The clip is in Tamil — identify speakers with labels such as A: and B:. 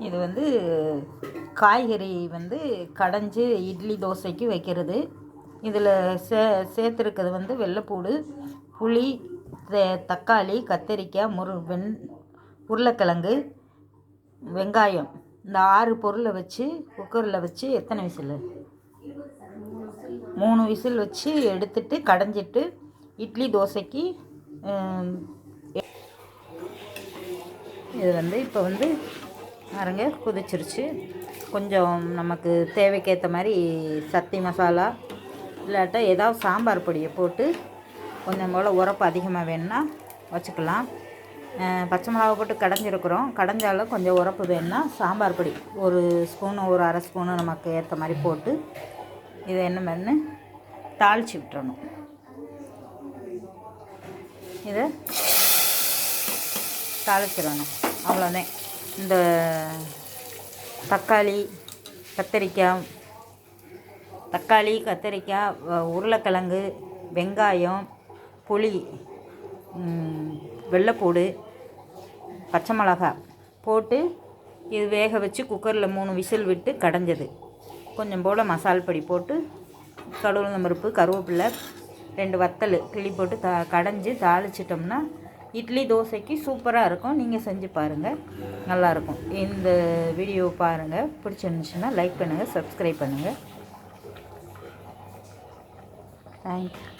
A: இது வந்து காய்கறி வந்து கடைஞ்சி இட்லி தோசைக்கு வைக்கிறது. இதில் சேர்த்துருக்கிறது வந்து வெள்ளைப்பூடு, புளி, தக்காளி, கத்தரிக்காய், உருளைக்கிழங்கு, வெங்காயம். இந்த 6 பொருளை வச்சு குக்கரில் வச்சு எத்தனை விசில்? 3 விசில் வச்சு எடுத்துட்டு கடைஞ்சிட்டு இட்லி தோசைக்கு இது வந்து இப்போ வந்து பாருங்க கொதிச்சிருச்சு. கொஞ்சம் நமக்கு தேவைக்கேற்ற மாதிரி சக்தி மசாலா இல்லாட்டா ஏதாவது சாம்பார் பொடியை போட்டு கொஞ்சம் போல் உரப்பு அதிகமாக வேணுன்னா வச்சுக்கலாம். பச்சை மிளகா போட்டு கடைஞ்சிருக்கிறோம். கடைஞ்சாலும் கொஞ்சம் உரப்பு வேணுன்னா சாம்பார் பொடி ஒரு ஸ்பூனு ஒரு அரை ஸ்பூனு நமக்கு ஏற்ற மாதிரி போட்டு இதை என்ன பண்ணு தாளித்து விட்டுறணும். இதை தாளிச்சிடணும். அவ்வளோதான். இந்த தக்காளி, கத்தரிக்காய், உருளைக்கிழங்கு, வெங்காயம், புளி, வெள்ளைப்பூடு, பச்சை மிளகாய் போட்டு இது வேக வச்சு குக்கரில் 3 விசில் விட்டு கடைஞ்சது. கொஞ்சம் போல் மசால் பொடி போட்டு கடுகு பருப்பு, கருவேப்பிலை, 2 வத்தல் கிள்ளி போட்டு கடைஞ்சி தாளிச்சிட்டோம்னா இட்லி தோசைக்கு சூப்பராக இருக்கும். நீங்கள் செஞ்சு பாருங்கள், நல்லாயிருக்கும். இந்த வீடியோ பாருங்கள், பிடிச்சிருந்துச்சுன்னா லைக் பண்ணுங்கள், சப்ஸ்கிரைப் பண்ணுங்கள். தேங்க்யூ.